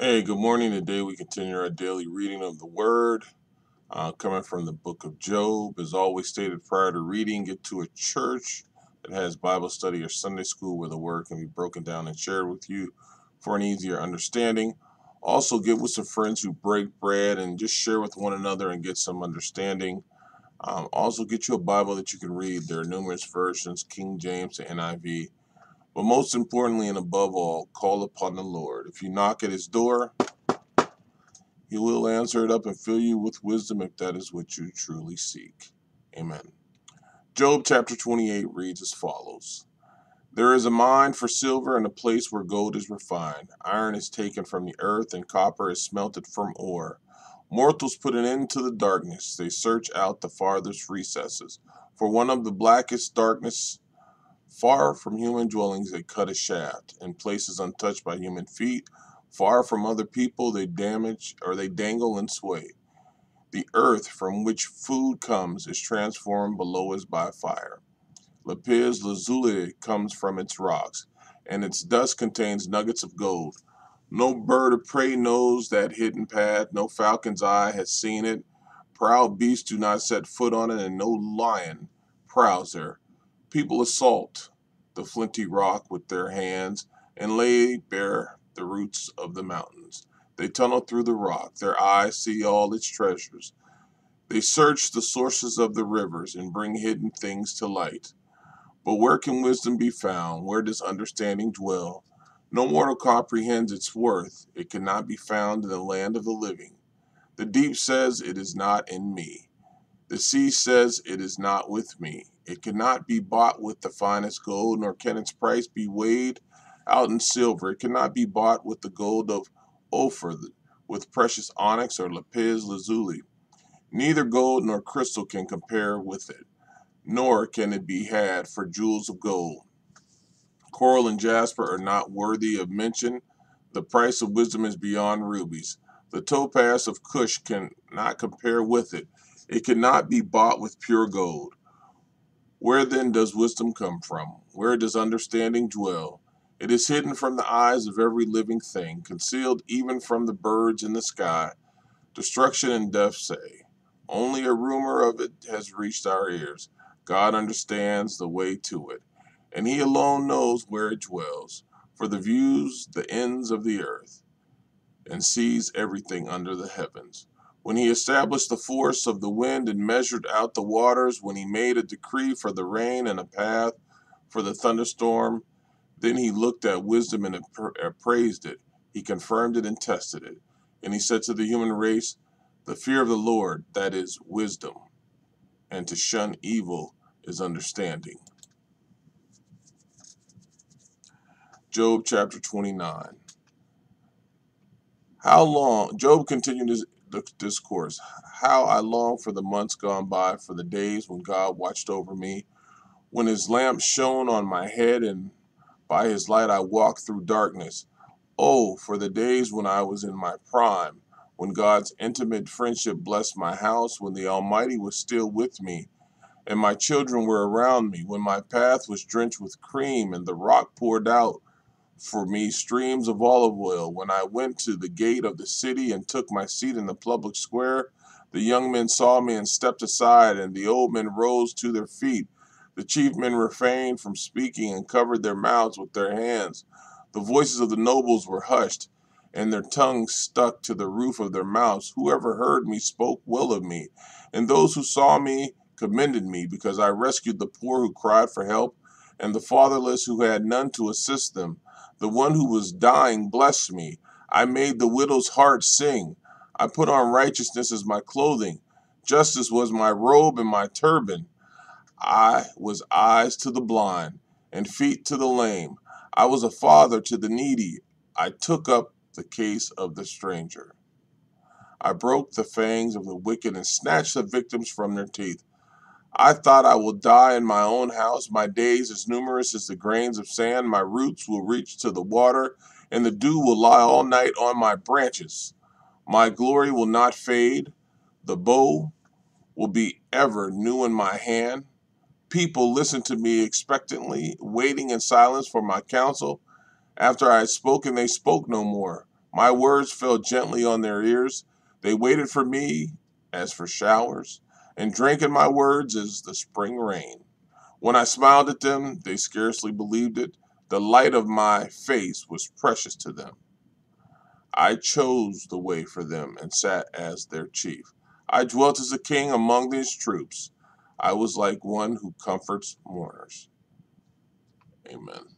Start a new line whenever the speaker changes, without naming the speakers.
Hey, good morning. Today we continue our daily reading of the Word, coming from the book of Job. As always stated prior to reading, get to a church that has Bible study or Sunday school where the Word can be broken down and shared with you for an easier understanding. Also, get with some friends who break bread and just share with one another and get some understanding. Also, get you a Bible that you can read. There are numerous versions, King James to NIV. But most importantly and above all, call upon the Lord. If you knock at his door, he will answer it up and fill you with wisdom if that is what you truly seek. Amen. Job chapter 28 reads as follows. There is a mine for silver and a place where gold is refined. Iron is taken from the earth and copper is smelted from ore. Mortals put an end to the darkness. They search out the farthest recesses. For one of the blackest darkness, far from human dwellings, they cut a shaft. In places untouched by human feet, far from other people, they damage or they dangle and sway. The earth from which food comes is transformed below us by fire. Lapis lazuli comes from its rocks, and its dust contains nuggets of gold. No bird of prey knows that hidden path, no falcon's eye has seen it. Proud beasts do not set foot on it, and no lion prowls there. People assault the flinty rock with their hands and lay bare the roots of the mountains. They tunnel through the rock. Their eyes see all its treasures. They search the sources of the rivers and bring hidden things to light. But where can wisdom be found? Where does understanding dwell? No mortal comprehends its worth. It cannot be found in the land of the living. The deep says, it is not in me. The sea says, it is not with me. It cannot be bought with the finest gold, nor can its price be weighed out in silver. It cannot be bought with the gold of Ophir, with precious onyx or lapis lazuli. Neither gold nor crystal can compare with it, nor can it be had for jewels of gold. Coral and jasper are not worthy of mention. The price of wisdom is beyond rubies. The topaz of Cush cannot compare with it. It cannot be bought with pure gold. Where then does wisdom come from? Where does understanding dwell? It is hidden from the eyes of every living thing, concealed even from the birds in the sky. Destruction and death say, only a rumor of it has reached our ears. God understands the way to it, and he alone knows where it dwells, for the views the ends of the earth, and sees everything under the heavens. When he established the force of the wind and measured out the waters, when he made a decree for the rain and a path for the thunderstorm, then he looked at wisdom and appraised it. He confirmed it and tested it. And he said to the human race, the fear of the Lord, that is wisdom, and to shun evil is understanding. Job chapter 29. How long, Job continued his discourse, how I long for the months gone by, for the days when God watched over me, when his lamp shone on my head, and by his light I walked through darkness. Oh, for the days when I was in my prime, when God's intimate friendship blessed my house, when the Almighty was still with me, and my children were around me, when my path was drenched with cream, and the rock poured out for me streams of olive oil. When I went to the gate of the city and took my seat in the public square, the young men saw me and stepped aside, and the old men rose to their feet. The chief men refrained from speaking and covered their mouths with their hands. The voices of the nobles were hushed, and their tongues stuck to the roof of their mouths. Whoever heard me spoke well of me, and those who saw me commended me, because I rescued the poor who cried for help, and the fatherless who had none to assist them. The one who was dying blessed me. I made the widow's heart sing. I put on righteousness as my clothing. Justice was my robe and my turban. I was eyes to the blind and feet to the lame. I was a father to the needy. I took up the case of the stranger. I broke the fangs of the wicked and snatched the victims from their teeth. I thought I will die in my own house. My days as numerous as the grains of sand. My roots will reach to the water, and the dew will lie all night on my branches. My glory will not fade. The bow will be ever new in my hand. People listened to me expectantly, waiting in silence for my counsel. After I had spoken, they spoke no more. My words fell gently on their ears. They waited for me as for showers, and drank in my words as the spring rain. When I smiled at them, they scarcely believed it. The light of my face was precious to them. I chose the way for them and sat as their chief. I dwelt as a king among these troops. I was like one who comforts mourners. Amen.